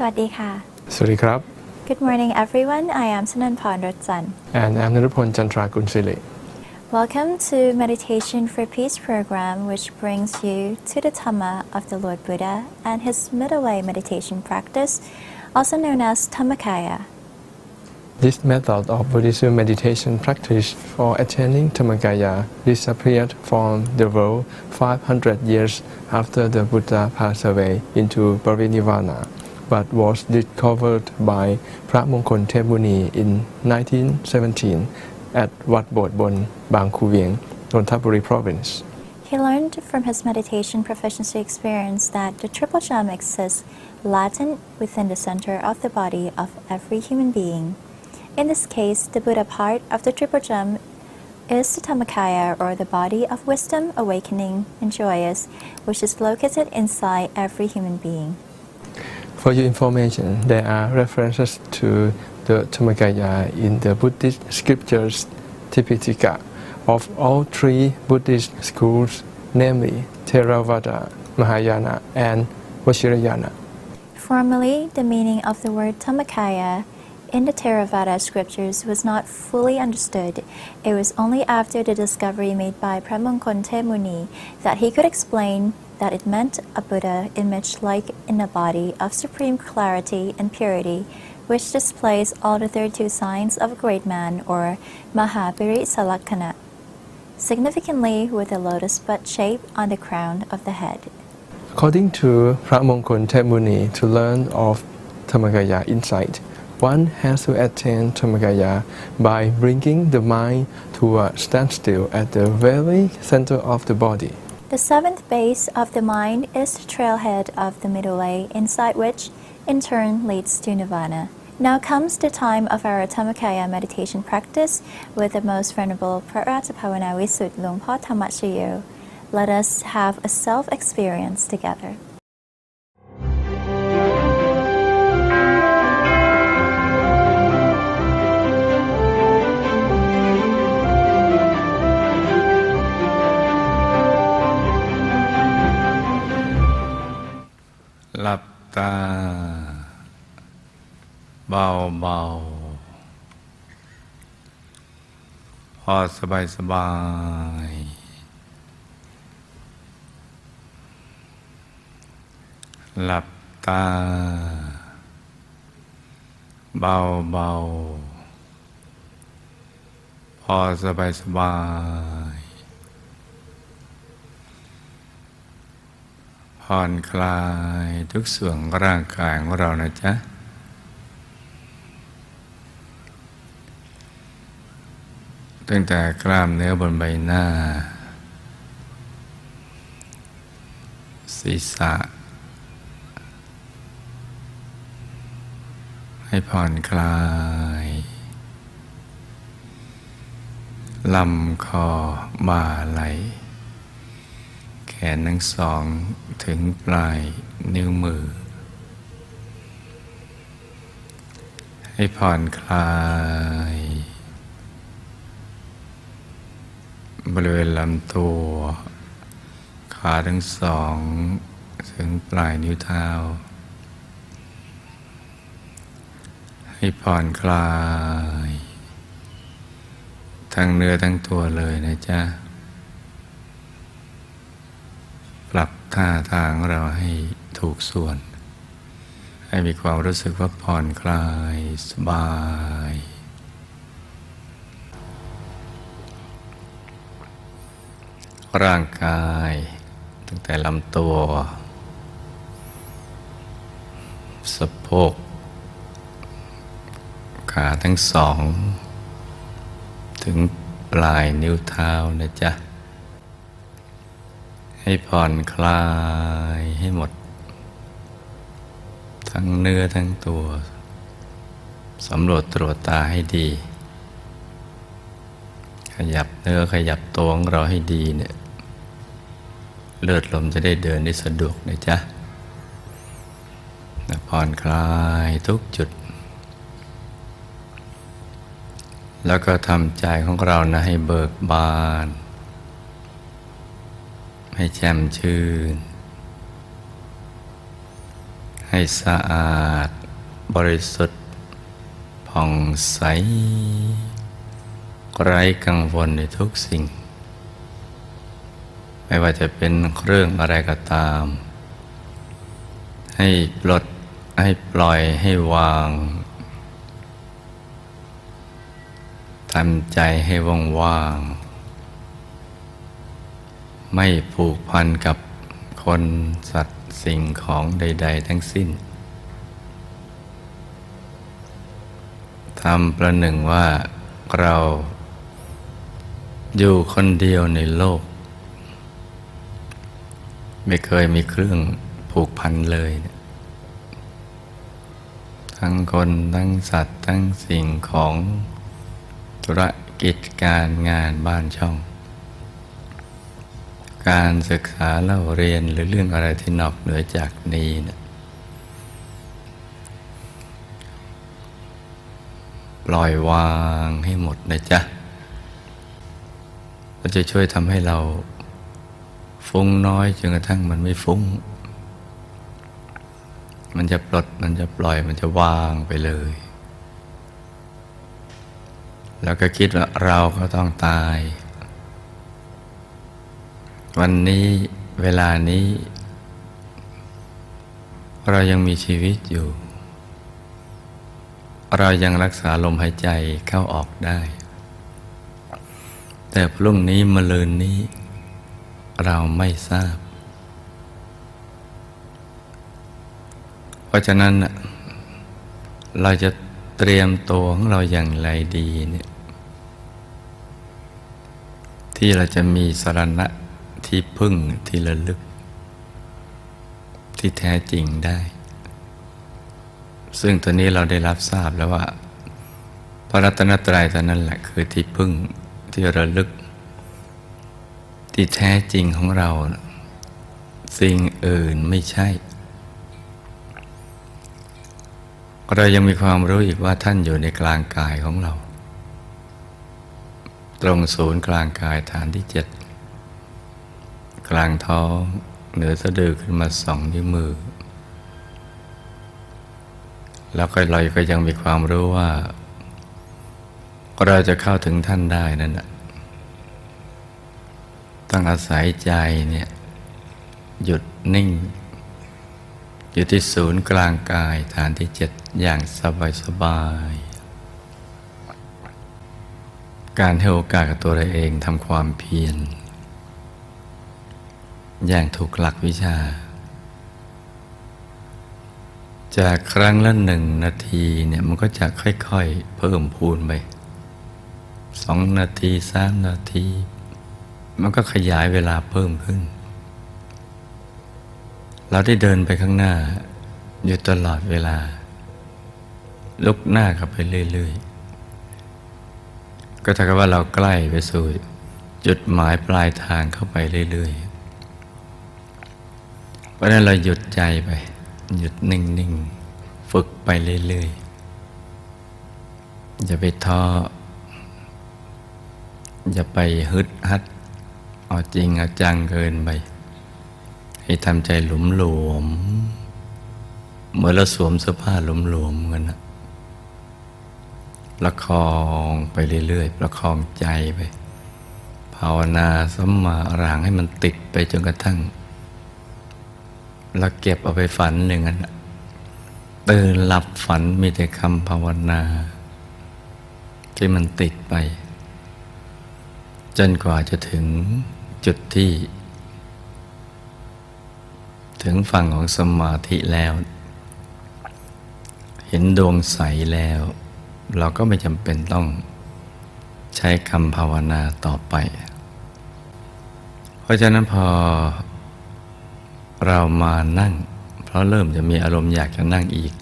วัสดีค่ะ สวัสดีครับ Good morning everyone. I am Sananpan Rotsan. and I'm Nirupon Chantrakunsili. Welcome to Meditation for Peace program, which brings you to the Dhamma of the Lord Buddha and his middle way meditation practice, also known as Dhammakaya. This method of Buddhist meditation practice for attaining Dhammakaya disappeared from the world 500 years after the Buddha passed away into Parinirvana, but was discovered by พระมงคลเทพมุนี in 1917 at Wat Bot Bon, Bang Khu Vieng, Nonthaburi Province. He learned from his meditation proficiency experience that the triple gem exists latent within the center of the body of every human being. In this case, the Buddha part of the triple gem is the Dhammakaya, or the body of wisdom, awakening, and joyous, which is located inside every human being. For your information, there are references to the Dhammakaya in the Buddhist scriptures Tipitaka of all three Buddhist schools, namely Theravada, Mahayana, and Vajrayana. Formally, the meaning of the word Dhammakaya in the Theravada scriptures was not fully understood. It was only after the discovery made by Pramongkon Muni that he could explain that it meant a Buddha image like in a body of supreme clarity and purity, which displays all the 32 signs of a great man, or Mahapirisalakkana, significantly with a lotus bud shape on the crown of the head. According to พระมงคลเทพมุนี to learn of Dhammakaya insight, one has to attain Dhammakaya by bringing the mind to a standstill at the very center of the body. The seventh base of the mind is the trailhead of the middle way, inside which, in turn, leads to nirvana. Now comes the time of our Dhammakaya meditation practice with the most venerable Pratapavana Visud Lungpa Thammachayo. Let us have a self-experience together. Lap ta baoพอสบายหลับตาเบาพอสบายผ่อนคลายทุกส่วนร่างกายของเรานะจ๊ะตั้งแต่กล้ามเนื้อบนใบหน้าศีรษะให้ผ่อนคลายลำคอบ่าไหล่แขนทั้งสองถึงปลายนิ้วมือให้ผ่อนคลายบริเวณลำตัวขาทั้งสองถึงปลายนิ้วเท้าให้ผ่อนคลายทั้งเนื้อทั้งตัวเลยนะจ๊ะปรับท่าทางเราให้ถูกส่วนให้มีความรู้สึกว่าผ่อนคลายสบายร่างกายตั้งแต่ลำตัวสะโพกขาทั้งสองถึงปลายนิ้วเท้านะจ๊ะให้ผ่อนคลายให้หมดทั้งเนื้อทั้งตัวสำรวจตรวจตาให้ดีขยับเนื้อขยับตัวของเราให้ดีเนี่ยเลือดลมจะได้เดินได้สะดวกนะจ๊ะผ่อนคลายทุกจุดแล้วก็ทำใจของเรานะให้เบิกบานให้แจ่มชื่น ให้สะอาดบริสุทธิ์ผ่องใสไร้กังวลในทุกสิ่งไม่ว่าจะเป็นเรื่องอะไรก็ตามให้ปลดให้ปล่อยให้วางทำใจให้ว่างๆไม่ผูกพันกับคนสัตว์สิ่งของใดๆทั้งสิ้นทำประหนึ่งว่าเราอยู่คนเดียวในโลกไม่เคยมีเครื่องผูกพันเลยทั้งคนทั้งสัตว์ทั้งสิ่งของธุรกิจการงานบ้านช่องการศึกษาเล่าเรียนหรือเรื่องอะไรที่นอกเหนือจากนี้นะปล่อยวางให้หมดนะจ๊ะก็จะช่วยทำให้เราฟุ้งน้อยจนกระทั่งมันไม่ฟุ้งมันจะปลดมันจะปล่อยมันจะวางไปเลยแล้วก็คิดว่าเราก็ต้องตายวันนี้เวลานี้เรายังมีชีวิตอยู่เรายังรักษาลมหายใจเข้าออกได้แต่พรุ่งนี้มะรืนนี้เราไม่ทราบเพราะฉะนั้นเราจะเตรียมตัวของเราอย่างไรดีเนี่ยที่เราจะมีสรณะที่พึ่งที่ระลึกที่แท้จริงได้ซึ่งตัวนี้เราได้รับทราบแล้วว่าพระรัตนตรัยเท่านั้นแหละคือที่พึ่งที่ระลึกที่แท้จริงของเราสิ่งอื่นไม่ใช่เรายังมีความรู้อีกว่าท่านอยู่ในกลางกายของเราตรงศูนย์กลางกายฐานที่7กลางท้องเหนือสะดือขึ้นมา2 นิ้วมือแล้วก็เราก็ยังมีความรู้ว่าเราจะเข้าถึงท่านได้นั่นต้องอาศัยใจเนี่ยหยุดนิ่งอยู่ที่ศูนย์กลางกายฐานที่7อย่างสบายๆการให้โอกาสกับตัวเราเองทำความเพียรอย่างถูกหลักวิชาจากครั้งละ1 นาทีเนี่ยมันก็จะค่อยๆเพิ่มพูนไป2 นาที3 นาทีมันก็ขยายเวลาเพิ่มขึ้นเราได้เดินไปข้างหน้าอยู่ตลอดเวลาลุกหน้าเข้าไปเรื่อยๆก็เท่ากับว่าเราใกล้ไปสู่จุดหมายปลายทางเข้าไปเรื่อยๆเพราะฉะนั้นเราหยุดใจไปหยุดนิ่งๆฝึกไปเรื่อยๆอย่าไปท้ออย่าไปฮึดฮัดเอาจริงเอาจังเกินไปให้ทำใจหลวมๆเหมือนเราสวมเสื้อผ้าหลวมๆกันนะประคองไปเรื่อยๆประคองใจไปภาวนาสัมมาอรหังให้มันติดไปจนกระทั่งเราเก็บเอาไปฝันอย่างนั้นตื่นหลับฝันมีแต่คำภาวนาที่มันติดไปจนกว่าจะถึงจุดที่ถึงฝั่งของสมาธิแล้วเห็นดวงใสแล้วเราก็ไม่จำเป็นต้องใช้คำภาวนาต่อไปเพราะฉะนั้นพอเรามานั่งเพราะเริ่มจะมีอารมณ์อยากจะนั่งอีก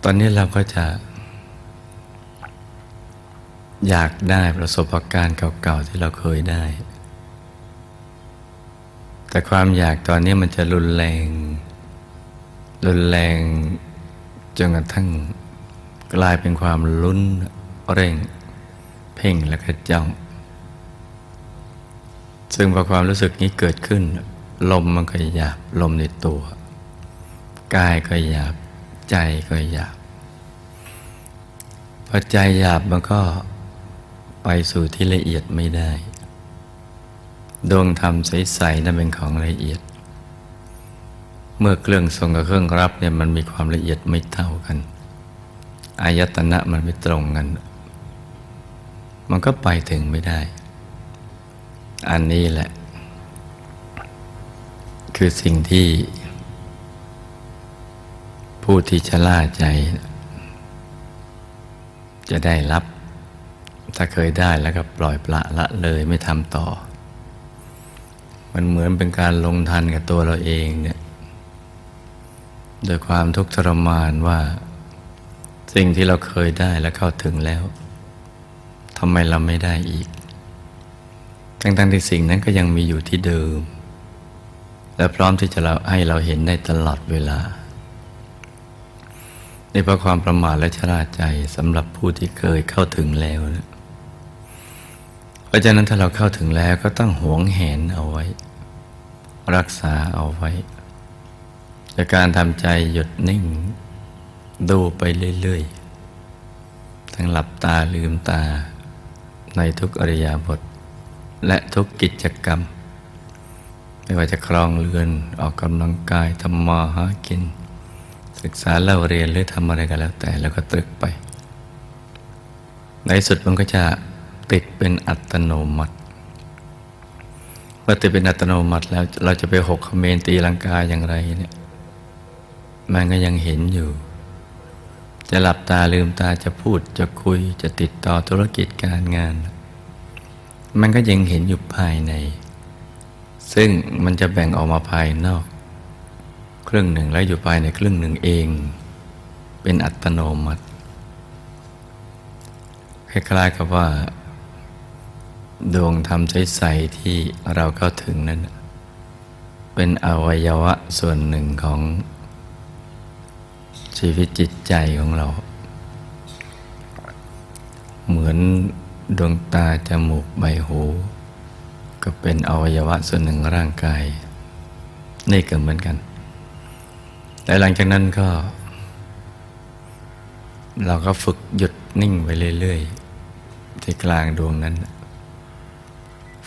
ตอนนี้เราก็จะอยากได้ประสบการณ์เก่าๆที่เราเคยได้แต่ความอยากตอนนี้มันจะรุนแรงจนกระทั่งกลายเป็นความลุ้นเร่งเพ่งและก็จ้องซึ่งพอความรู้สึกนี้เกิดขึ้น ลมมันก็หยาบลมในตัวกายก็หยาบใจก็หยาบพอใจหยาบมันก็ไปสู่ที่ละเอียดไม่ได้ดวงธรรมใสๆนั่นเป็นของละเอียดเมื่อเครื่องทรงกับเครื่องรับเนี่ยมันมีความละเอียดไม่เท่ากันอายตนะมันไม่ตรงกันมันก็ไปถึงไม่ได้อันนี้แหละคือสิ่งที่ผู้ที่ชราใจจะได้รับถ้าเคยได้แล้วก็ปล่อยปละละเลยไม่ทำต่อมันเหมือนเป็นการลงทันกับตัวเราเองเนี่ยโดยความทุกข์ทรมานว่าสิ่งที่เราเคยได้และเข้าถึงแล้วทำไมเราไม่ได้อีกทั้งที่สิ่งนั้นก็ยังมีอยู่ที่เดิมและพร้อมที่จะให้เราเห็นได้ตลอดเวลานี่เพราะความประมาทและชราใจสำหรับผู้ที่เคยเข้าถึงแล้วนะเพราะฉะนั้นถ้าเราเข้าถึงแล้วก็ต้องหวงแหนเอาไว้รักษาเอาไว้จากการทำใจหยุดนิ่งดูไปเรื่อยๆทั้งหลับตาลืมตาในทุกอิริยาบถและทุกกิจกรรมไม่ว่าจะครองเรือนออกกำลังกายทำมาหากินศึกษาเล่าเรียนหรือทำอะไรก็แล้วแต่แล้วก็ตรึกไปในสุดมันก็จะติดเป็นอัตโนมัติเมื่อติดเป็นอัตโนมัติแล้วเราจะไปหกเขมรตีลังกาอย่างไรเนี่ยมันก็ยังเห็นอยู่จะหลับตาลืมตาจะพูดจะคุยจะติดต่อธุรกิจการงานมันก็ยังเห็นอยู่ภายในซึ่งมันจะแบ่งออกมาภายนอกครึ่งหนึ่งแล้วอยู่ภายในครึ่งหนึ่งเองเป็นอัตโนมัติคล้ายๆกับว่าดวงธรรมใสๆที่เราเข้าถึงนั้นเป็นอวัยวะส่วนหนึ่งของชีวิตจิตใจของเราเหมือนดวงตาจมูกใบหูก็เป็นอวัยวะส่วนหนึ่งร่างกายนี่ก็เหมือนกันแต่หลังจากนั้นก็เราก็ฝึกหยุดนิ่งไปเรื่อยๆที่กลางดวงนั้น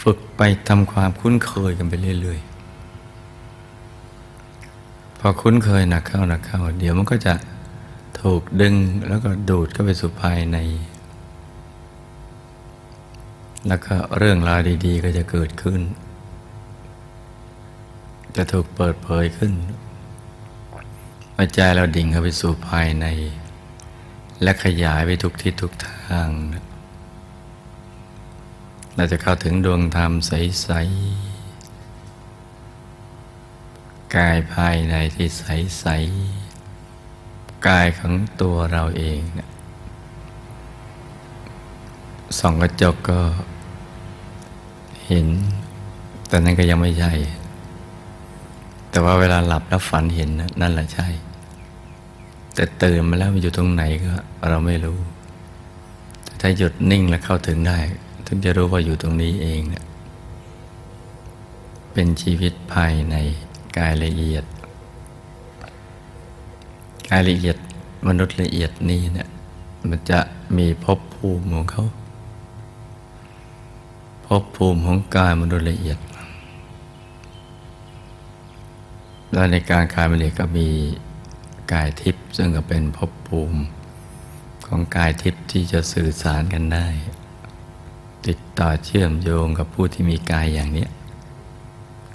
ฝึกไปทำความคุ้นเคยกันไปเรื่อยๆพอคุ้นเคยหนักเข้าเดี๋ยวมันก็จะถูกดึงแล้วก็ดูดเข้าไปสู่ภายในแล้วก็เรื่องราวดีๆก็จะเกิดขึ้นจะถูกเปิดเผยขึ้นหัวใจเราดิ่งเข้าไปสู่ภายในและขยายไปทุกทิศทุกทางเราจะเข้าถึงดวงธรรมใสๆกายภายในที่ใสๆกายของตัวเราเองส่องกระจกก็เห็นแต่นั่นก็ยังไม่ใช่แต่ว่าเวลาหลับแล้วฝันเห็นนั่นแหละใช่แต่ตื่นมาแล้วมันอยู่ตรงไหนก็เราไม่รู้แต่ถ้าหยุดนิ่งแล้วเข้าถึงได้ถึงจะรู้ว่าอยู่ตรงนี้เองเนี่ยเป็นชีวิตภายในกายละเอียดกายละเอียดมนุษย์ละเอียดนี่เนี่ยมันจะมีภพภูมิของเขาภพภูมิของกายมนุษย์ละเอียดแล้วในการกายละเอียดก็มีกายทิพย์ซึ่งก็เป็นภพภูมิของกายทิพย์ที่จะสื่อสารกันได้ติดต่อเชื่อมโยงกับผู้ที่มีกายอย่างนี้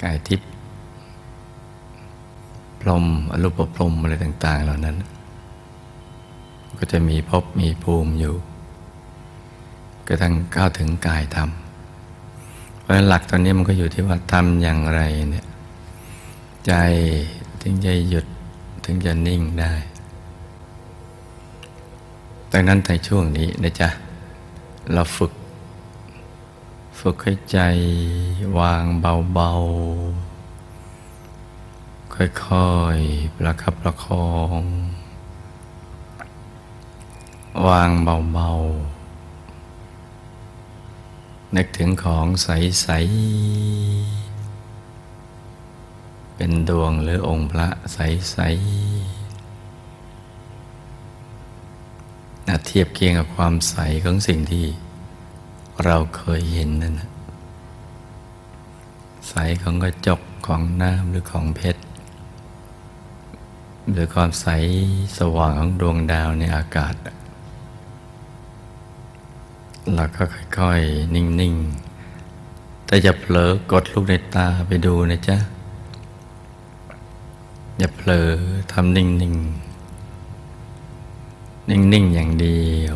กายทิพย์พรหมอรูปพรหมอะไรต่างๆเหล่านั้นก็จะมีภพมีภูมิอยู่กระทั่งเข้าถึงกายธรรมเพราะหลักตอนนี้มันก็อยู่ที่ว่าทำอย่างไรเนี่ยใจถึงจะหยุดถึงจะนิ่งได้ดังนั้นในช่วงนี้นะจ๊ะเราฝึกให้ใจวางเบาๆค่อยๆประคับประคองวางเบาๆนึกถึงของใสๆ เป็นดวงหรือองค์พระใสๆเทียบเคียงกับความใสของสิ่งที่เราเคยเห็นนั่นนะใสของกระจกของน้ำหรือของเพชรหรือความใสสว่างของดวงดาวในอากาศเราก็ค่อยๆนิ่งๆแต่อย่าเผลอกดลูกในตาไปดูนะจ๊ะอย่าเผลอทำนิ่งๆนิ่งๆอย่างเดียว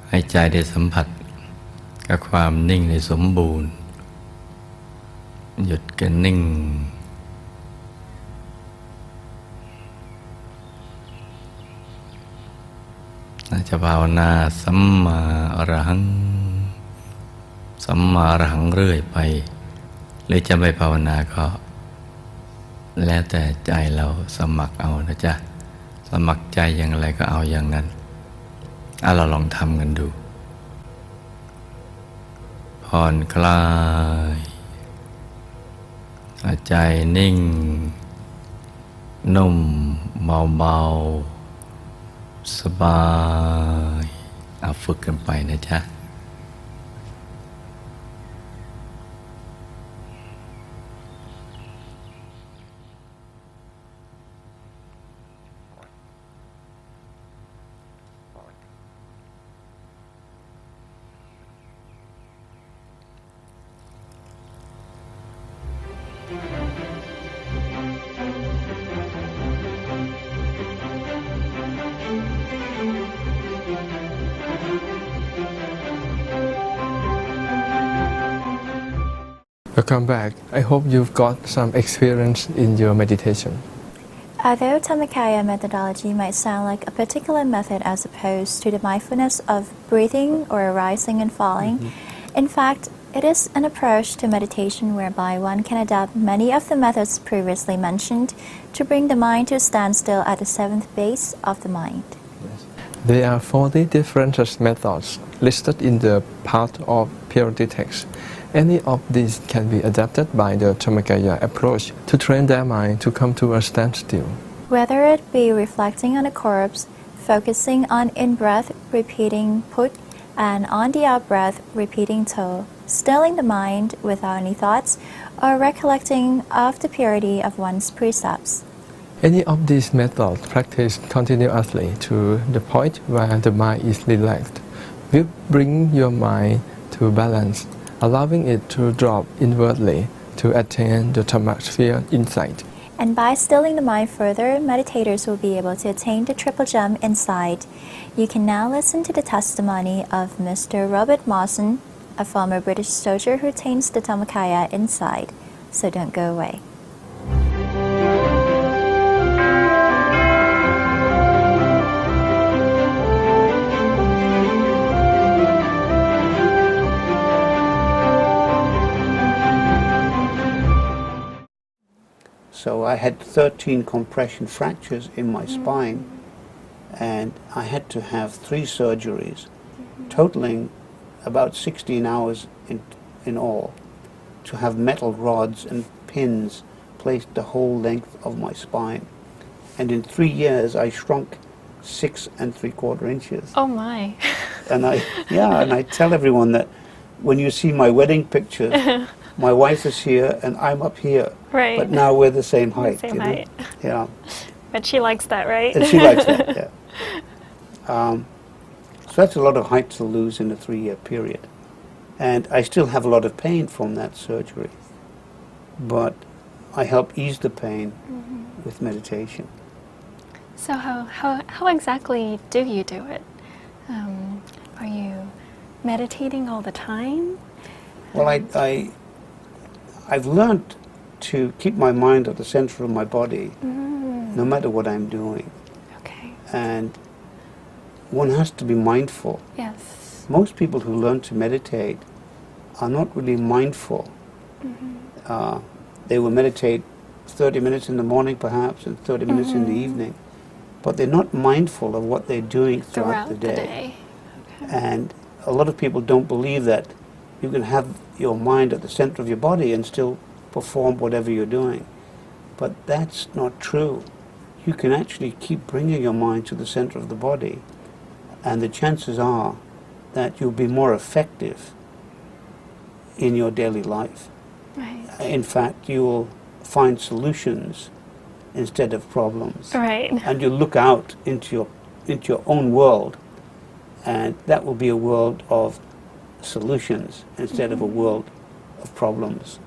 ให้ใจได้สัมผัสกับความนิ่งในสมบูรณ์หยุดกันนิ่งจะภาวนาสัมมาอรหังสัมมาอรหังเรื่อยไปหรือจะไม่ภาวนาก็แล้วแต่ใจเราสมัครเอานะจ๊ะสมัครใจอย่างไรก็เอาอย่างนั้นเราลองทำกันดูผ่อนคลายใจนิ่งนุ่มเบาๆสบายฝึกกันไปนะจ๊ะWelcome back. I hope you've got some experience in your meditation. Although Dhammakaya methodology might sound like a particular method as opposed to the mindfulness of breathing or rising and falling, in fact, it is an approach to meditation whereby one can adapt many of the methods previously mentioned to bring the mind to a standstill at the seventh base of the mind. There are 40 different methods listed in the part of purity text. Any of these can be adapted by the Dhammakaya approach to train their mind to come to a standstill. Whether it be reflecting on a corpse, focusing on in-breath, repeating put, and on the out-breath, repeating to, stilling the mind without any thoughts, or recollecting of the purity of one's precepts. Any of these methods practiced continuously to the point where the mind is relaxed will bring your mind to balance, allowing it to drop inwardly to attain the Dhammasphere insight. And by stilling the mind further, meditators will be able to attain the triple gem insight. You can now listen to the testimony of Mr. Robert Mawson, a former British soldier who attains the Dhammakaya insight. So don't go away. So I had 13 compression fractures in my spine, and I had to have 3 surgeries, totaling about 16 hours in all, to have metal rods and pins placed the whole length of my spine. And in 3 years I shrunk 6 3/4 inches. Oh my. And I tell everyone that when you see my wedding pictures, my wife is here and I'm up here. Right. But now we're the same height. Same height. Yeah. But she likes that, right? And she likes that, yeah. So that's a lot of height to lose in a 3-year period. And I still have a lot of pain from that surgery. But I help ease the pain with meditation. So how exactly do you do it? Are you meditating all the time? Well, I've learned to keep my mind at the center of my body, no matter what I'm doing. Okay. And one has to be mindful. Yes. Most people who learn to meditate are not really mindful. They will meditate 30 minutes in the morning perhaps and 30 minutes in the evening, but they're not mindful of what they're doing throughout the day. Okay. And a lot of people don't believe that You can have your mind at the center of your body and still perform whatever you're doing. But that's not true. You can actually keep bringing your mind to the center of the body, and the chances are that you'll be more effective in your daily life. Right. In fact, you will find solutions instead of problems. Right. And you look out into your own world, and that will be a world of solutions instead of a world of problems,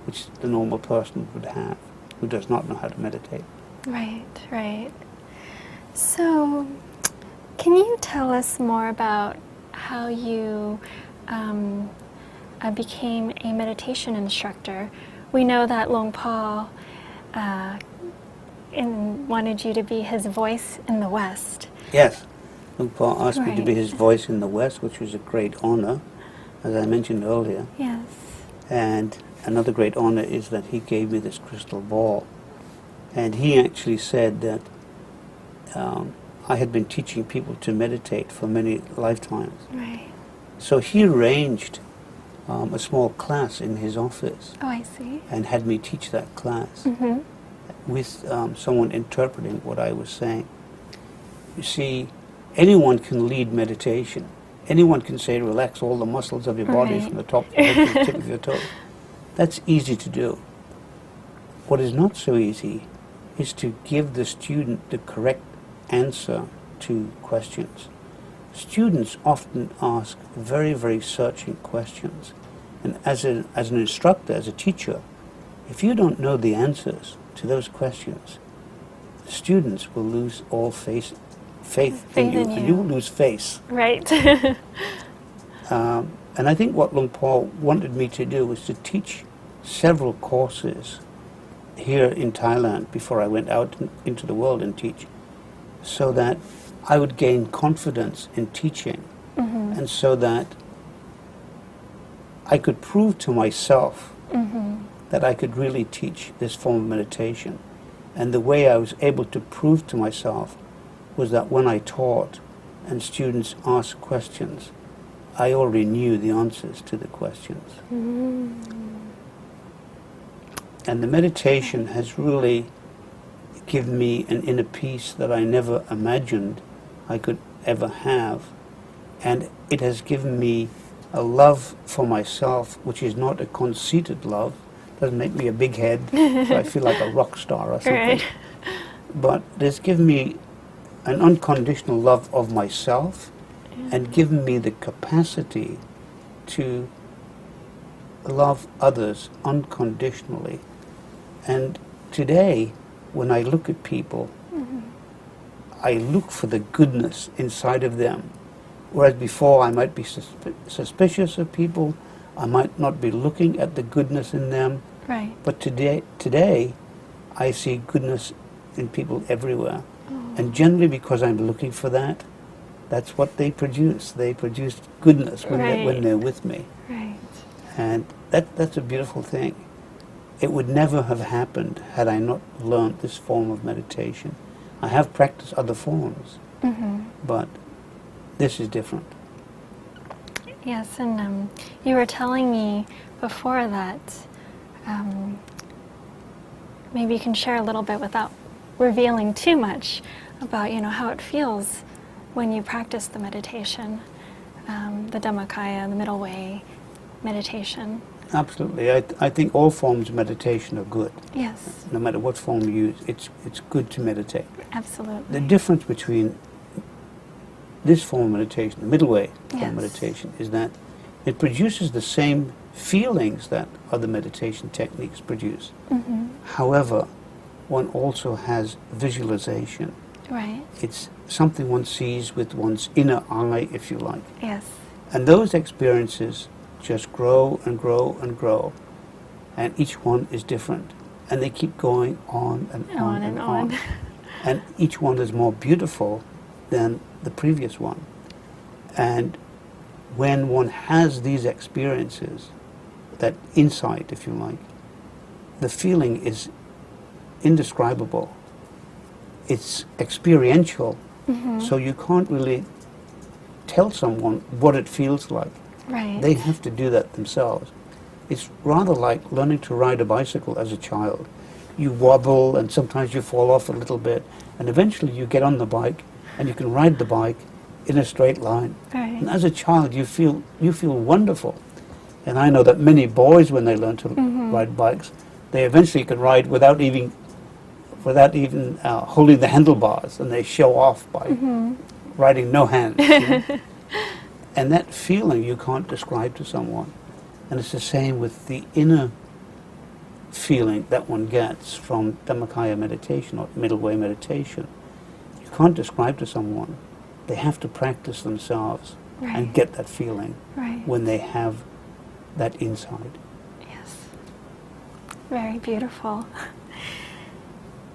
which the normal person would have who does not know how to meditate. Right, right. So, can you tell us more about how you became a meditation instructor? We know that Long Paul wanted you to be his voice in the West. Yes, Luke Paul asked me to Right. be his voice in the West, which was a great honor, as I mentioned earlier. Yes. And another great honor is that he gave me this crystal ball. And he actually said that I had been teaching people to meditate for many lifetimes. Right. So he arranged a small class in his office Oh, I see. and had me teach that class Mm-hmm. with someone interpreting what I was saying. You see, anyone can lead meditation. Anyone can say, relax all the muscles of your body Right. from the top of your head to the tip of your toe. That's easy to do. What is not so easy is to give the student the correct answer to questions. Students often ask very, very searching questions. And as an instructor, as a teacher, if you don't know the answers to those questions, students will lose all faith in you, and you will lose face. Right. And I think what Luang Por wanted me to do was to teach several courses here in Thailand before I went out into the world and teach, so that I would gain confidence in teaching, and so that I could prove to myself that I could really teach this form of meditation. And the way I was able to prove to myself was that when I taught and students asked questions, I already knew the answers to the questions. And the meditation has really given me an inner peace that I never imagined I could ever have. And it has given me a love for myself, which is not a conceited love. Doesn't make me a big head, so I feel like a rock star or something. Right. But it's given me an unconditional love of myself, and given me the capacity to love others unconditionally. And today, when I look at people, I look for the goodness inside of them. Whereas before I might be suspicious of people, I might not be looking at the goodness in them. Right. But today I see goodness in people everywhere. And generally because I'm looking for that, that's what they produce. They produce goodness when they're with me. Right. And that's a beautiful thing. It would never have happened had I not learned this form of meditation. I have practiced other forms, but this is different. Yes, and you were telling me before that maybe you can share a little bit without revealing too much about how it feels when you practice the meditation, the Dhammakaya, the middle way meditation. Absolutely. I think all forms of meditation are good. Yes, No matter what form you use, it's good to meditate. absolutely. The difference between this form of meditation, the middle way form Yes. of meditation, is that it produces the same feelings that other meditation techniques produce. However, one also has visualization. Right. It's something one sees with one's inner eye, if you like. Yes. And those experiences just grow and grow and grow. And each one is different. And they keep going on and on and on. And each one is more beautiful than the previous one. And when one has these experiences, that insight, if you like, the feeling is indescribable. It's experiential, so you can't really tell someone what it feels like. Right. They have to do that themselves. It's rather like learning to ride a bicycle as a child. You wobble and sometimes you fall off a little bit, and eventually you get on the bike and you can ride the bike in a straight line. Right. And as a child you feel wonderful. And I know that many boys, when they learn to ride bikes, they eventually can ride without even holding the handlebars, and they show off by riding no hands. You know? And that feeling you can't describe to someone. And it's the same with the inner feeling that one gets from Dhammakaya meditation or middle way meditation. You can't describe to someone. They have to practice themselves and get that feeling when they have that insight. Yes. Very beautiful.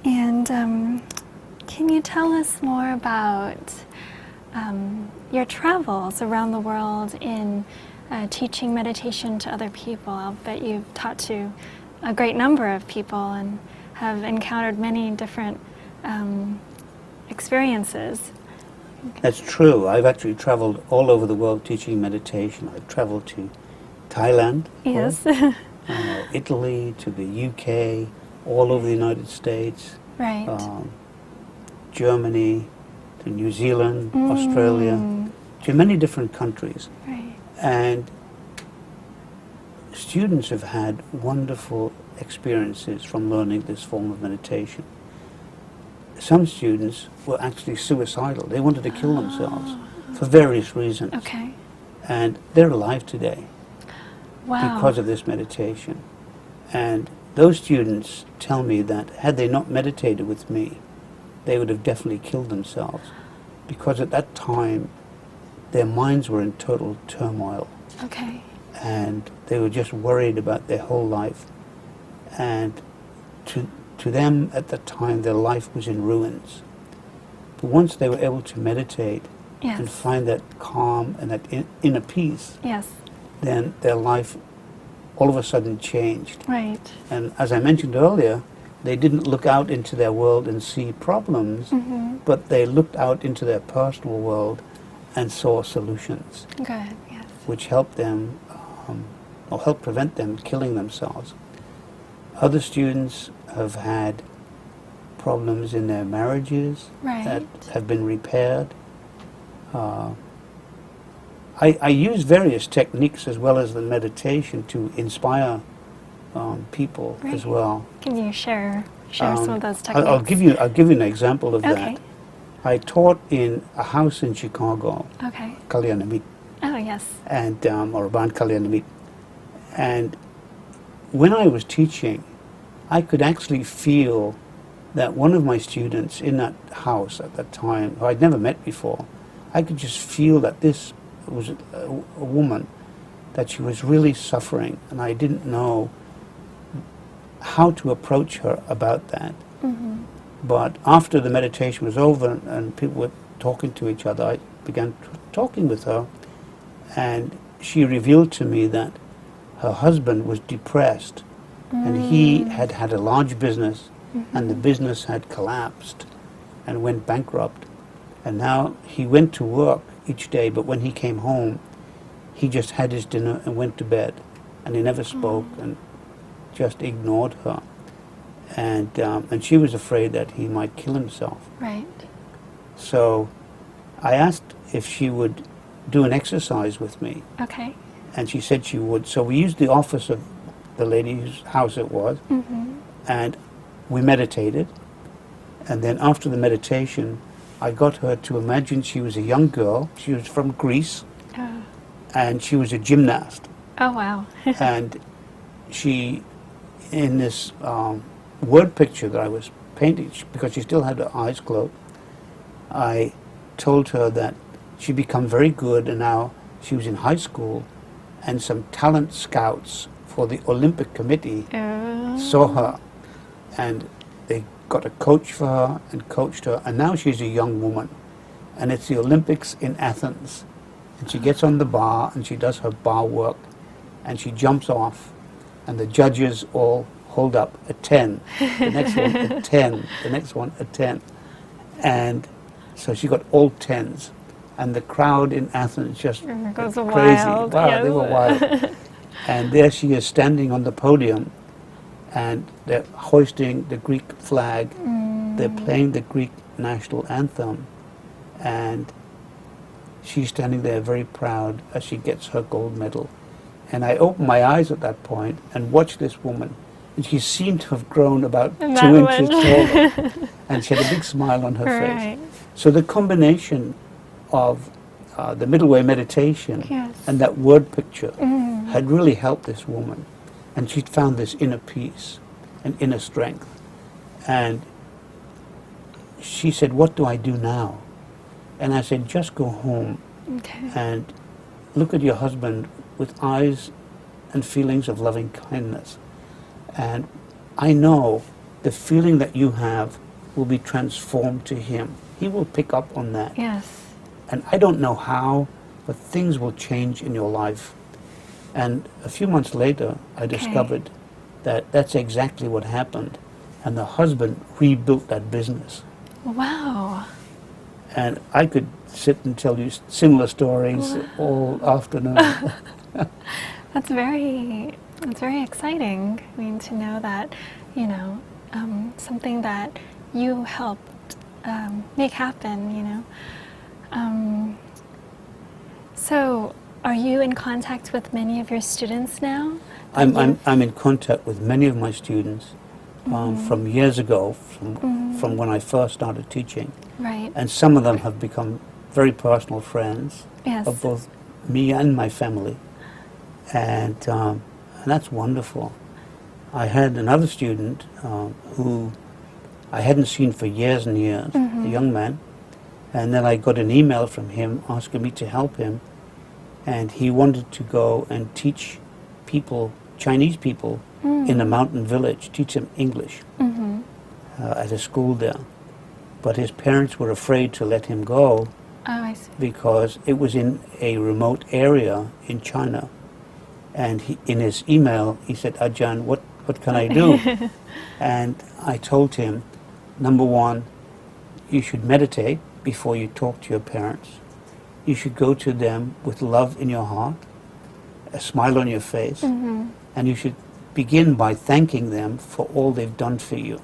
And can you tell us more about your travels around the world in teaching meditation to other people? I'll bet you've taught to a great number of people and have encountered many different experiences. That's true. I've actually traveled all over the world teaching meditation. I've traveled to Thailand, Yes. Italy, to the UK, all over the United States, Right. Germany, to New Zealand, Australia, to many different countries. Right. And students have had wonderful experiences from learning this form of meditation. Some students were actually suicidal. They wanted to kill themselves for various reasons. Okay. And they're alive today Wow. because of this meditation. And those students tell me that had they not meditated with me, they would have definitely killed themselves, because at that time their minds were in total turmoil. Okay. And they were just worried about their whole life. And to them at that time their life was in ruins. But once they were able to meditate Yes. and find that calm and that inner peace, Yes. then their life all of a sudden changed. Right. And as I mentioned earlier, they didn't look out into their world and see problems, but they looked out into their personal world and saw solutions, Good. Yes. which helped them, or helped prevent them killing themselves. Other students have had problems in their marriages Right. that have been repaired. I use various techniques as well as the meditation to inspire people as Right. well. Can you share some of those techniques? I'll give you an example of Okay. that. I taught in a house in Chicago, Okay. Kalyanamit, Oh, yes. and or Ban Kalyanamit. And when I was teaching, I could actually feel that one of my students in that house at that time, who I'd never met before, I could just feel that this was a woman, that she was really suffering, and I didn't know how to approach her about that. But after the meditation was over and people were talking to each other, I began talking with her, and she revealed to me that her husband was depressed, and he had had a large business, and the business had collapsed and went bankrupt. And now he went to work each day, but when he came home, he just had his dinner and went to bed, and he never spoke and just ignored her. And she was afraid that he might kill himself. Right. So I asked if she would do an exercise with me, Okay. and she said she would. So we used the office of the lady whose house it was, and we meditated. And then after the meditation, I got her to imagine she was a young girl. She was from Greece, Oh. and she was a gymnast. Oh, wow. And she, in this word picture that I was painting, because she still had her eyes closed, I told her that she'd become very good, and now she was in high school, and some talent scouts for the Olympic Committee saw her, and they got a coach for her and coached her, and now she's a young woman, and it's the Olympics in Athens, and she gets on the bar and she does her bar work, and she jumps off, and the judges all hold up a 10, the next one a 10, the next one a 10, and so she got all 10s, and the crowd in Athens just goes crazy. wild. Wow, Yes. they were wild. And there she is standing on the podium, and they're hoisting the Greek flag. They're playing the Greek national anthem, and she's standing there very proud as she gets her gold medal. And I opened my eyes at that point and watched this woman, and she seemed to have grown about 2 inches taller, and she had a big smile on her face. So the combination of the middle way meditation and that word picture had really helped this woman, and she'd found this inner peace and inner strength. And she said, "What do I do now?" And I said, "Just go home and look at your husband with eyes and feelings of loving kindness. And I know the feeling that you have will be transformed to him. He will pick up on that. Yes. And I don't know how, but things will change in your life." And a few months later, I discovered that that's exactly what happened. And the husband rebuilt that business. Wow. And I could sit and tell you similar stories all afternoon. That's very exciting. I mean, to know that, you know, something that you helped make happen, you know. So, are you in contact with many of your students now? I'm in contact with many of my students from years ago, from when I first started teaching. Right. And some of them have become very personal friends of both me and my family. And that's wonderful. I had another student who I hadn't seen for years and years, a young man, and then I got an email from him asking me to help him, and he wanted to go and teach people, Chinese people, in a mountain village, teach them English at a school there. But his parents were afraid to let him go because it was in a remote area in China. And in his email, he said, "Ajahn, what can I do?" And I told him, number one, you should meditate before you talk to your parents. You should go to them with love in your heart, a smile on your face, and you should begin by thanking them for all they've done for you,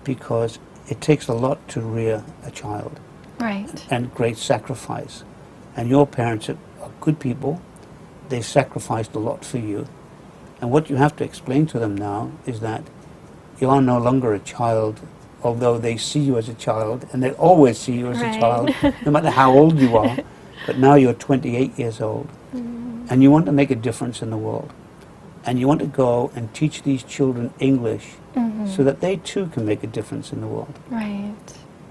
because it takes a lot to rear a child. Right. And great sacrifice. And your parents are good people. They sacrificed a lot for you. And what you have to explain to them now is that you are no longer a child, although they see you as a child, and they'll always see you as a child, no matter how old you are. But now you're 28 years old, and you want to make a difference in the world. And you want to go and teach these children English so that they too can make a difference in the world. Right.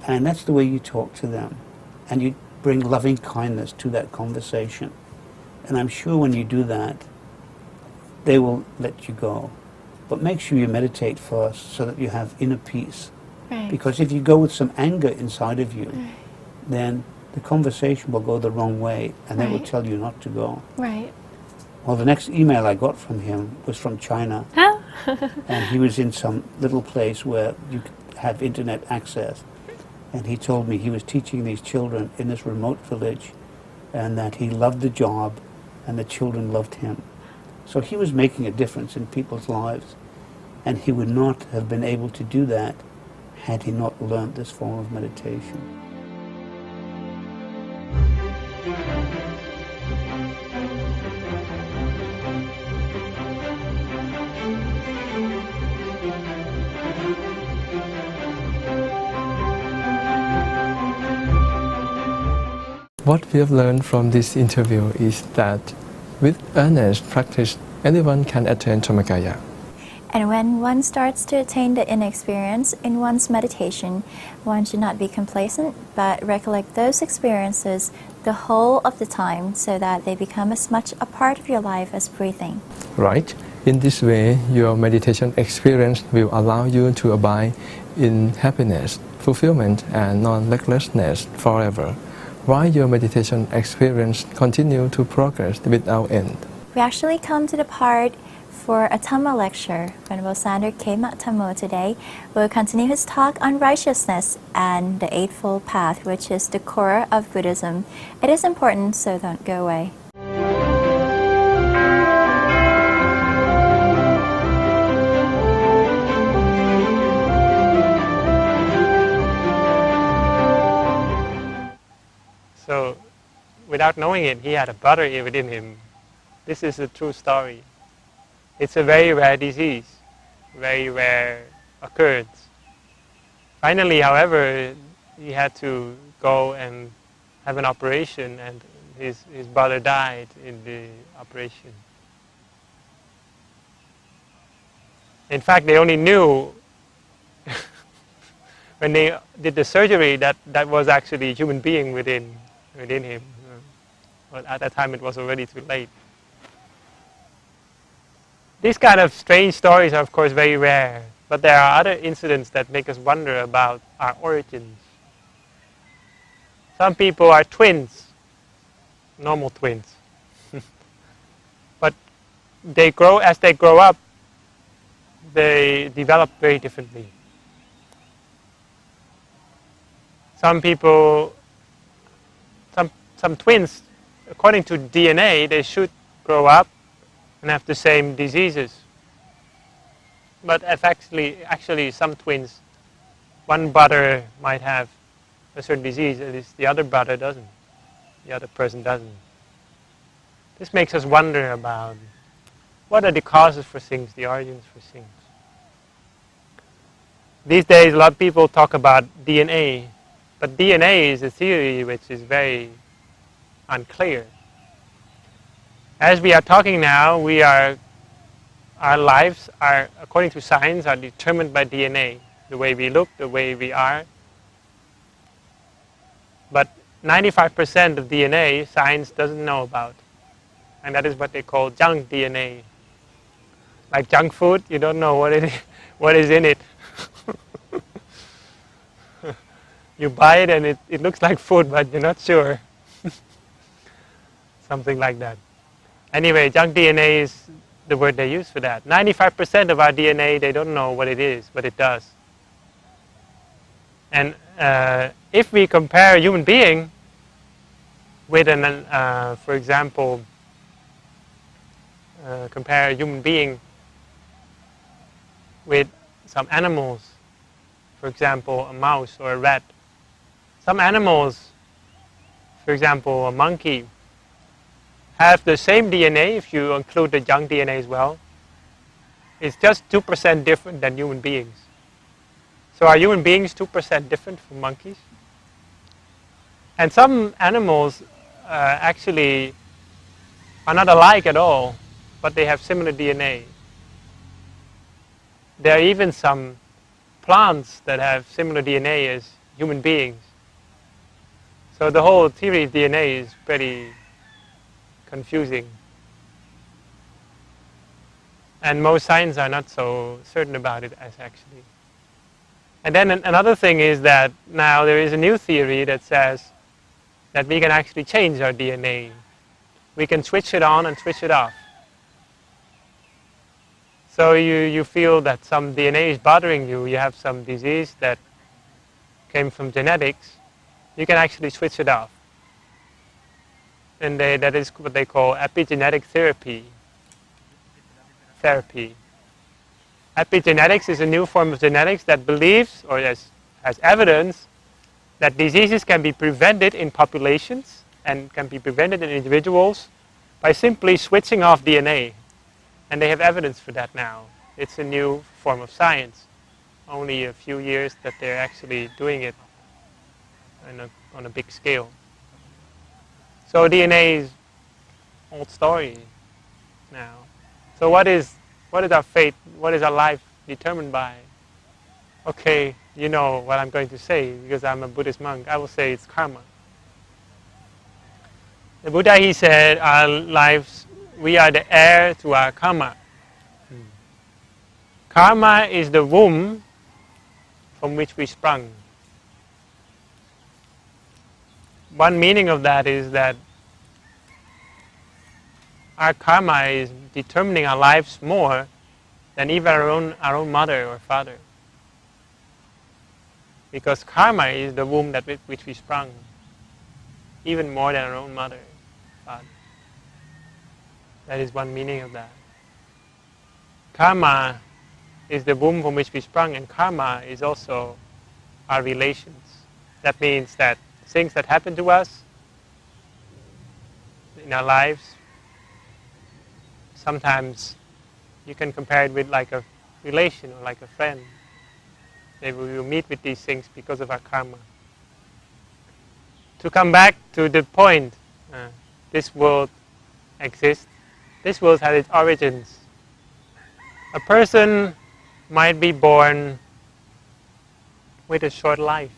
And that's the way you talk to them. And you bring loving kindness to that conversation. And I'm sure when you do that, they will let you go. But make sure you meditate first so that you have inner peace. Right. Because if you go with some anger inside of you, then the conversation will go the wrong way, and they will tell you not to go. Right. Well, the next email I got from him was from China. And he was in some little place where you could have internet access. And he told me he was teaching these children in this remote village, and that he loved the job, and the children loved him. So he was making a difference in people's lives, and he would not have been able to do that had he not learned this form of meditation. What we have learned from this interview is that with earnest practice, anyone can attain Dhammakaya. And when one starts to attain the inner experience in one's meditation, one should not be complacent, but recollect those experiences the whole of the time so that they become as much a part of your life as breathing. Right? In this way, your meditation experience will allow you to abide in happiness, fulfillment, and non-recklessness forever, while your meditation experience continue to progress without end. We actually come to the part For a Dhamma lecture, Venerable Sander K. Matamo today will continue his talk on righteousness and the Eightfold Path, which is the core of Buddhism. It is important, so don't go away. So, without knowing it, he had a brother within him. This is a true story. It's a very rare disease, very rare occurrence. Finally, however, he had to go and have an operation, and his brother died in the operation. In fact, they only knew when they did the surgery that that was actually a human being within him. But at that time, it was already too late. These kind of strange stories are, of course, very rare. But there are other incidents that make us wonder about our origins. Some people are twins, normal twins. But as they grow up, they develop very differently. Some people, some twins, according to DNA, they should grow up and have the same diseases. But actually some twins, one brother might have a certain disease, at least the other brother doesn't. The other person doesn't. This makes us wonder about what are the causes for things, the origins for things. These days, a lot of people talk about DNA, but DNA is a theory which is very unclear. As we are talking now, our lives are, according to science, are determined by DNA. The way we look, the way we are. But 95% of DNA, science doesn't know about. And that is what they call junk DNA. Like junk food, you don't know what is in it. You buy it and it looks like food, but you're not sure. Something like that. Anyway, junk DNA is the word they use for that. 95% of our DNA, they don't know what it is, but it does. And if we compare a human being with for example, compare a human being with some animals, for example, a mouse or a rat. Some animals, for example, a monkey, have the same DNA if you include the junk DNA as well. It's just 2% different than human beings. So are human beings 2% different from monkeys? And some animals actually are not alike at all, but they have similar DNA. There are even some plants that have similar DNA as human beings. So the whole theory of DNA is pretty confusing. And most science are not so certain about it as actually. And then another thing is that now there is a new theory that says that we can actually change our DNA. We can switch it on and switch it off. So you feel that some DNA is bothering you, you have some disease that came from genetics, you can actually switch it off. And that is what they call epigenetic therapy. Epigenetics is a new form of genetics that believes or has evidence that diseases can be prevented in populations and can be prevented in individuals by simply switching off DNA. And they have evidence for that now. It's a new form of science. Only a few years that they're actually doing it on a big scale. So DNA is old story now. So what is our fate? What is our life determined by? Okay, you know what I'm going to say because I'm a Buddhist monk. I will say it's karma. The Buddha, he said, our lives, we are the heir to our karma. Karma is the womb from which we sprung. One meaning of that is that our karma is determining our lives more than even our own mother or father. Because karma is the womb that which we sprung, even more than our own mother or father. That is one meaning of that. Karma is the womb from which we sprung, and karma is also our relations. That means that things that happen to us in our lives, sometimes you can compare it with like a relation or like a friend. Maybe we will meet with these things because of our karma. To come back to the point, this world exists. This world has its origins. A person might be born with a short life.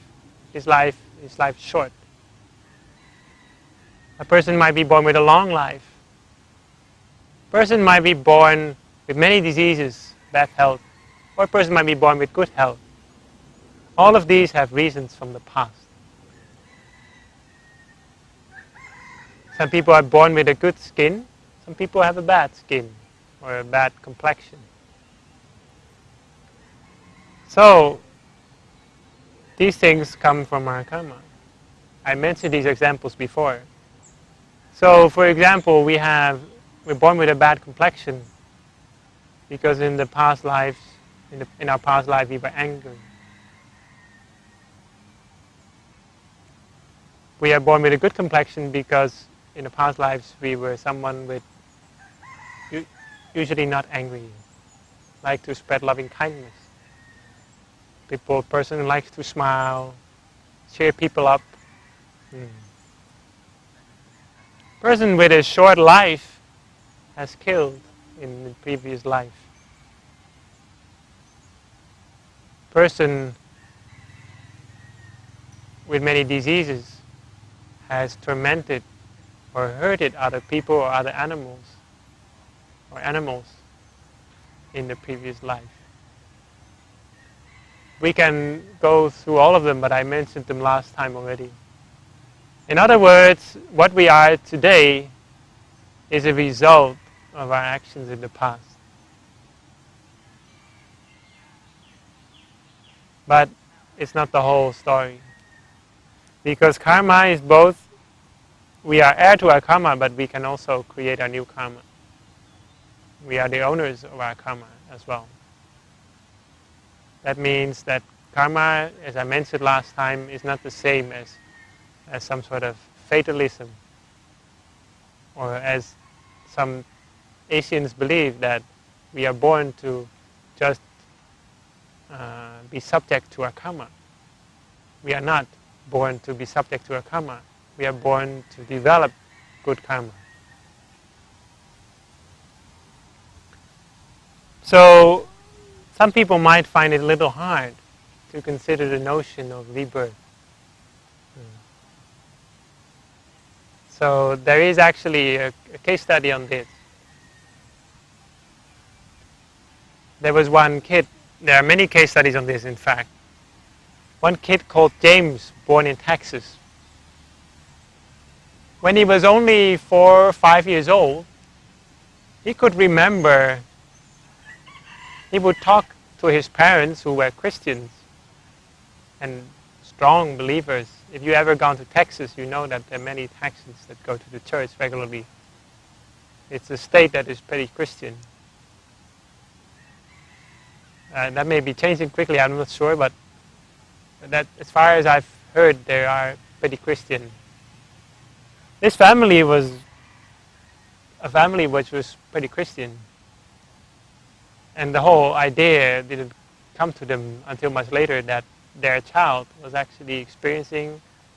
His life is short. A person might be born with a long life. A person might be born with many diseases, bad health, or a person might be born with good health. All of these have reasons from the past. Some people are born with a good skin, some people have a bad skin or a bad complexion. So, these things come from our karma. I mentioned these examples before. So, for example, we're born with a bad complexion because in the past lives, in our past life, we were angry. We are born with a good complexion because in the past lives we were someone with usually not angry, like to spread loving kindness. Person who likes to smile, cheer people up. Person with a short life has killed in the previous life. Person with many diseases has tormented or hurted other people or other animals in the previous life. We can go through all of them, but I mentioned them last time already. In other words, what we are today is a result of our actions in the past. But it's not the whole story. Because karma is both, we are heir to our karma, but we can also create our new karma. We are the owners of our karma as well. That means that karma, as I mentioned last time, is not the same as some sort of fatalism, or as some Asians believe that we are born to just be subject to our karma. We are not born to be subject to our karma. We are born to develop good karma. So, some people might find it a little hard to consider the notion of rebirth. So there is actually a case study on this. There was one kid, there are many case studies on this in fact. One kid called James, born in Texas. When he was only 4 or 5 years old, he could remember, he would talk to his parents who were Christians and strong believers. If you ever gone to Texas, you know that there are many Texans that go to the church regularly. It's a state that is pretty Christian. That may be changing quickly, I'm not sure, but that, as far as I've heard, they are pretty Christian. This family was a family which was pretty Christian. And the whole idea didn't come to them until much later that their child was actually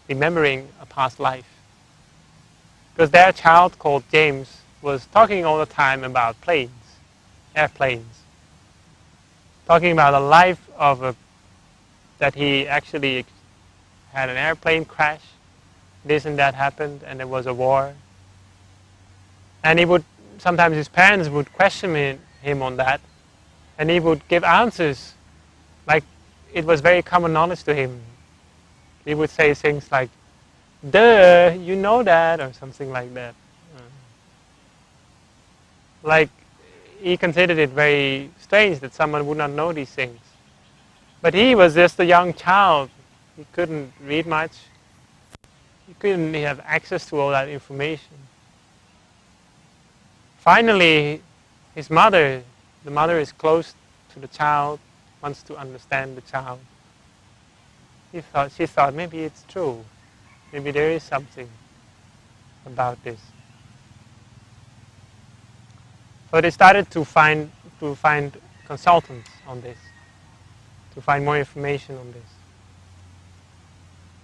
remembering a past life. Because their child called James was talking all the time about planes, airplanes. Talking about a life that he actually had an airplane crash, this and that happened, and there was a war. And sometimes his parents would question him on that, and he would give answers like it was very common knowledge to him. He would say things like, "Duh, you know that," or something like that. Like he considered it very strange that someone would not know these things. But he was just a young child. He couldn't read much. He couldn't have access to all that information. Finally, his mother, the mother is close to the child, wants to understand the child. She thought maybe it's true. Maybe there is something about this. So they started to find consultants on this, to find more information on this.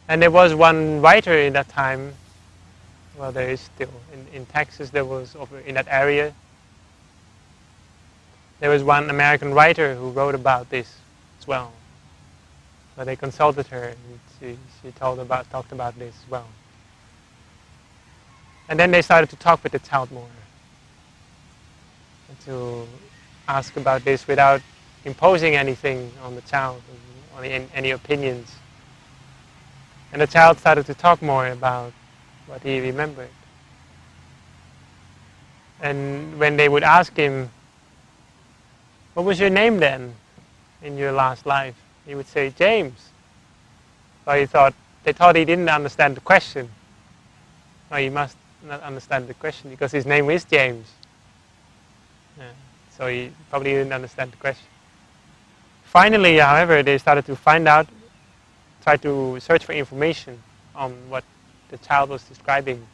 And there was one writer in that time, well, there is still, in Texas, there was, over in that area, there was one American writer who wrote about this as well. So they consulted her, and she talked about this as well. And then they started to talk with the child more, and to ask about this without imposing anything on the child, on any opinions. And the child started to talk more about what he remembered. And when they would ask him, what was your name then in your last life? He would say, James. So they thought he didn't understand the question. No, he must not understand the question because his name is James. Yeah. So he probably didn't understand the question. Finally, however, they started to find out, try to search for information on what the child was describing.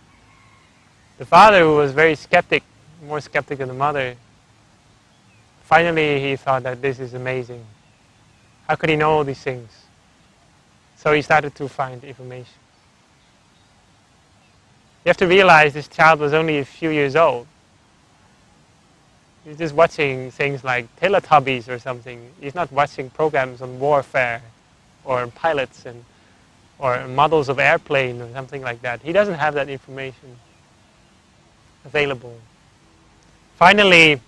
The father, who was very skeptic, more skeptic than the mother, finally he thought that this is amazing. How could he know all these things? So he started to find information. You have to realize this child was only a few years old. He's just watching things like Teletubbies or something. He's not watching programs on warfare or pilots or models of airplane or something like that. He doesn't have that information available. Finally,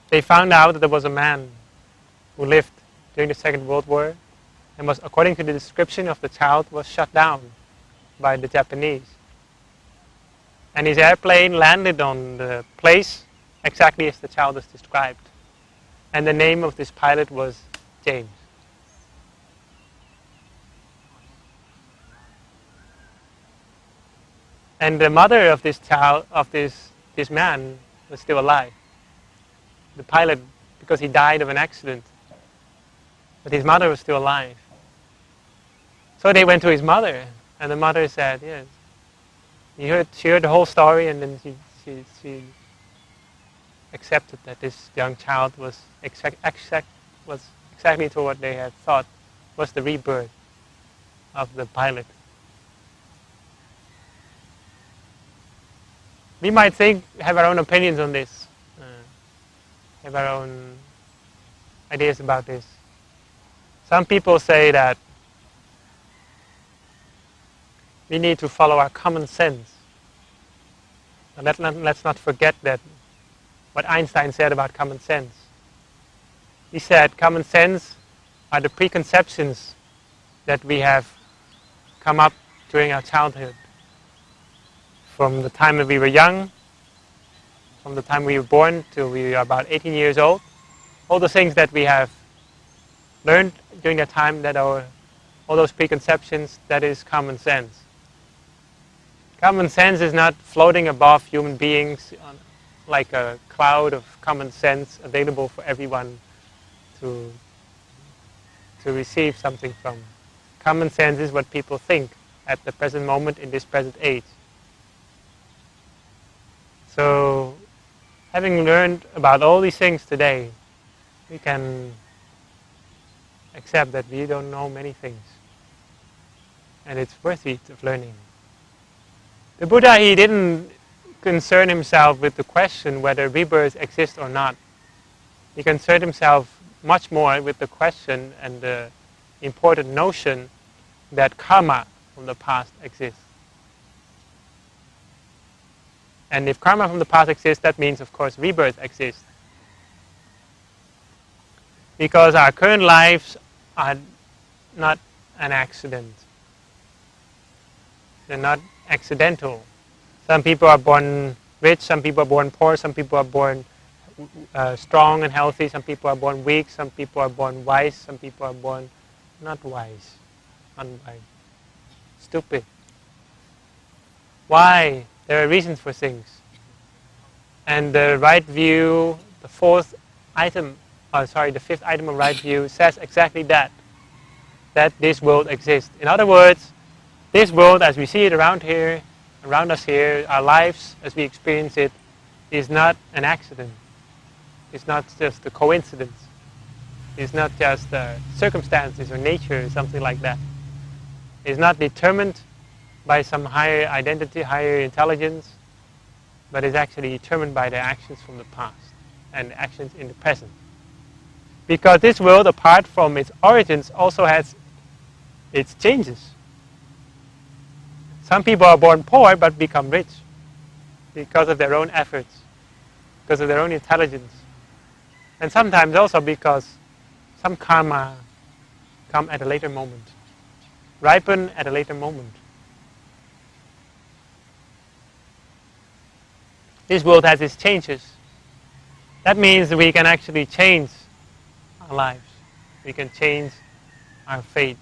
they found out that there was a man who lived during the Second World War and was, according to the description of the child, was shot down by the Japanese. And his airplane landed on the place exactly as the child is described. And the name of this pilot was James. And the mother of this child, of this man, was still alive. The pilot, because he died of an accident, but his mother was still alive. So they went to his mother, and the mother said, yes. She heard the whole story, and then she accepted that this young child was exactly to what they had thought was the rebirth of the pilot. We might have our own opinions on this, have our own ideas about this. Some people say that we need to follow our common sense. And let's not forget that what Einstein said about common sense. He said common sense are the preconceptions that we have come up during our childhood. From the time that we were young, from the time we were born till we were about 18 years old, all the things that we have learned during that time, that all those preconceptions, that is common sense. Common sense is not floating above human beings like a cloud of common sense available for everyone to receive something from. Common sense is what people think at the present moment in this present age. So, having learned about all these things today, we can accept that we don't know many things. And it's worthy of learning. The Buddha, he didn't concern himself with the question whether rebirth exists or not. He concerned himself much more with the question and the important notion that karma from the past exists. And if karma from the past exists, that means, of course, rebirth exists. Because our current lives are not an accident. They're not accidental. Some people are born rich, some people are born poor, some people are born strong and healthy, some people are born weak, some people are born wise, some people are born not wise, unwise, stupid. Why? There are reasons for things. And the right view, the fifth item of right view says exactly that this world exists. In other words, this world as we see it around us here, our lives as we experience it, is not an accident. It's not just a coincidence. It's not just circumstances or nature or something like that. It's not determined by some higher identity, higher intelligence, but is actually determined by the actions from the past and the actions in the present. Because this world, apart from its origins, also has its changes. Some people are born poor but become rich because of their own efforts, because of their own intelligence. And sometimes also because some karma come at a later moment, ripen at a later moment. This world has its changes. That means we can actually change our lives. We can change our fate.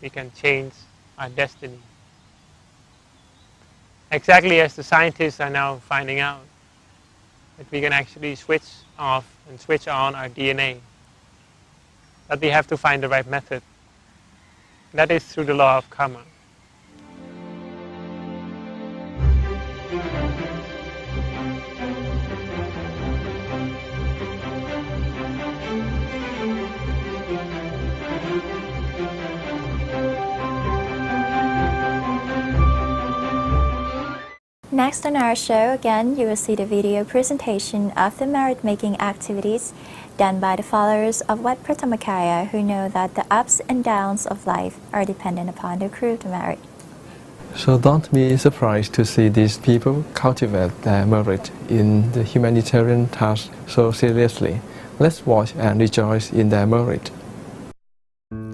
We can change our destiny. Exactly as the scientists are now finding out that we can actually switch off and switch on our DNA. But we have to find the right method. That is through the law of karma. Next on our show, again, you will see the video presentation of the merit-making activities done by the followers of Wat Prathamakaya who know that the ups and downs of life are dependent upon the accrued merit. So don't be surprised to see these people cultivate their merit in the humanitarian task so seriously. Let's watch and rejoice in their merit.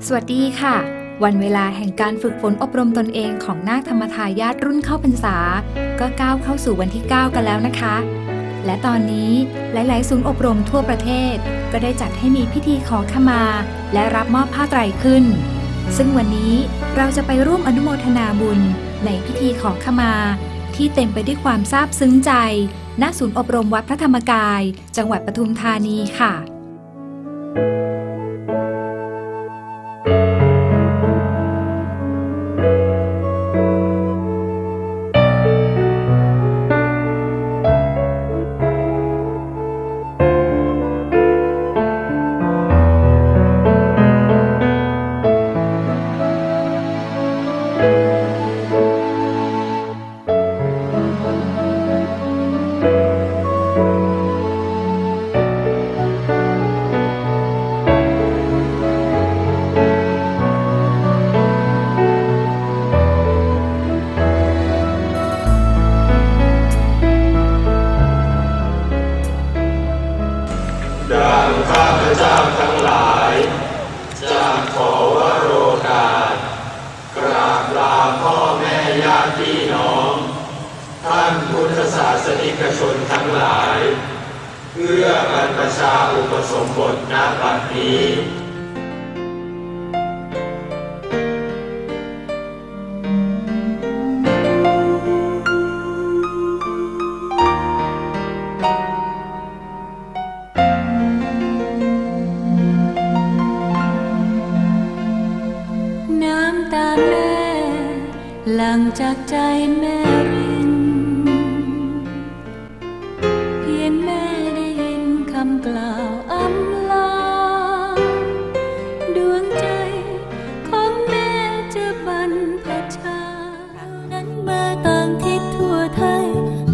สวัสดีค่ะวันเวลาแห่งการฝึกฝนอบรมตนเองของนาคธรรมทายาทรุ่นเข้าพรรษาก็ก้าวเข้าสู่วันที่ 9 กันแล้วนะคะและตอนนี้หลายๆศูนย์อบรมทั่วประเทศก็ได้จัดให้มีพิธีขอขมาและรับมอบผ้าไตรขึ้นซึ่งวันนี้เราจะไปร่วมอนุโมทนาบุญในพิธีขอขมาที่เต็มไปด้วยความซาบซึ้งใจณศูนย์อบรมวัดพระธรรมกายจังหวัดปทุมธานีค่ะหลั่งจากใจแม่รินเพียงแม่ได้ยินคำกล่าวอำลาดวงใจของแม่จะบรรพชาเรานั้นมาต่างทิศทั่วไทย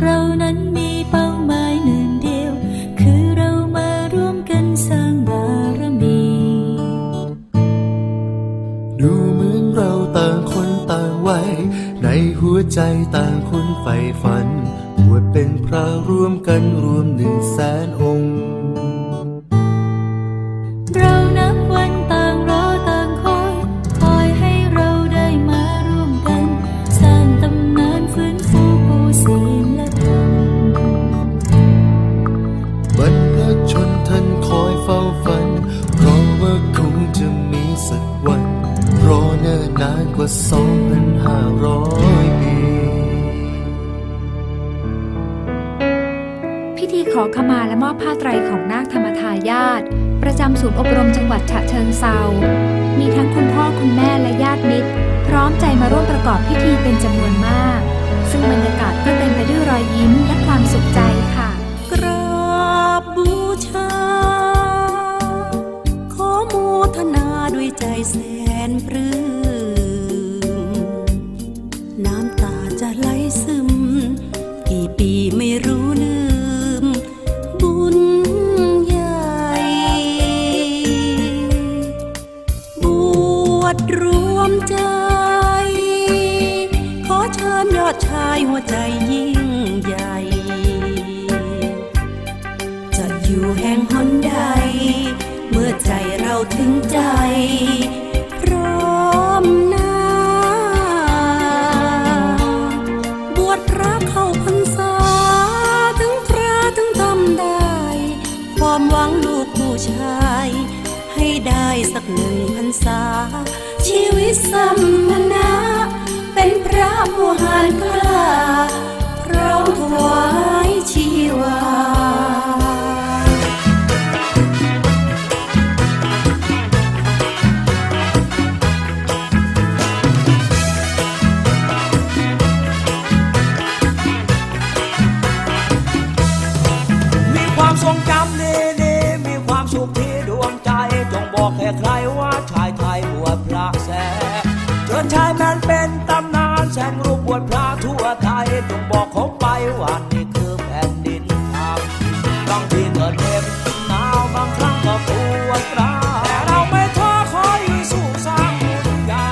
เรานั้นมีเป้าหมายหนึ่งเดียวคือเรามาร่วมกันสร้างบารมีดูเหมือนเราต่างคนต่างวัยในหัวใจต่างคนใฝ่ฝันบวชเป็นพระร่วมกันรวม100,000 องค์เรานับวันต่างรอต่างคอยให้เราได้มาร่วมกันสร้างตำนานฟื้นฟูผู้ศีลธรรม ว่า 2,500 ปี พิธีขอขมาและมอบผ้าไตรของนาคธรรมทายาทประจำศูนย์อบรมจังหวัดฉะเชิงเทรามีทั้งคุณพ่อคุณแม่และญาติมิตรพร้อมใจมาร่วมประกอบพิธีเป็นจำนวนมากซึ่งบรรยากาศก็เต็มไปด้วยรอยยิ้มและความสุขใจค่ะกราบบูชาขอโมทนาด้วยใจแสนปลื้มน้ำตาจะไหลซึมกี่ปีไม่รู้ลืมบุญใหญ่บวชรวมใจขอเชิญยอดชายหัวใจยิ่งใหญ่จะอยู่แห่งหนใดเมื่อใจเราถึงใจพร้อมหน้าบวชพระเข้าพรรษาถึงพระถึงทำได้ความหวังลูกผู้ชายให้ได้สัก1 พรรษาชีวิตสัมมนาเป็นพระผู้หาญกล้าพร้อมถวายชีวาทรงจำนี้มีความสุขที่ดวงใจจงบอกแค่ใครว่าชายไทยบวชพระแสเชิญชายแม้นเป็นตำนานแสงรูปบวชพระทั่วไทยจงบอกเขาไปว่านี่คือแผ่นดินธรรมบางทีเกิดเหน็บหนาวบางครั้งก็ปวดร้าวแต่เราไม่ท้อคอยสู้สร้างบุญใหญ่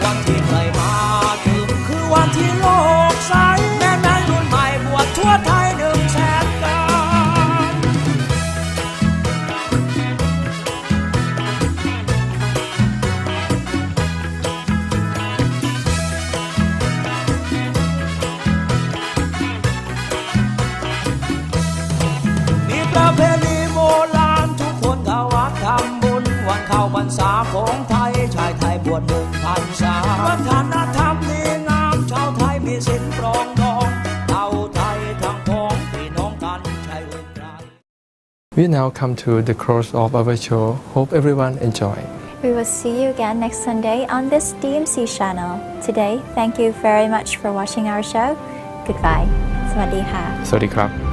วันที่เคยมาถึงคือวันที่โลกใสแม่รุ่นใหม่บวชทั่วไทย100,000 ประเพณีโบราณทุกคนเข้าวัดทำบุญวันเข้าพรรษาของไทยชายไทยบวช1 พรรษาวัฒนธรรมนี้งามชาวไทยมีศีลปรองดองเท่าไทยทั้งพ้องพี่น้องกันใช่อื่นใด We now come to the close of our show. Hope everyone enjoy. We will see you again next Sunday on this DMC channel. Today, thank you very much for watching our show. Goodbye. สวัสดีค่ะ สวัสดีครับ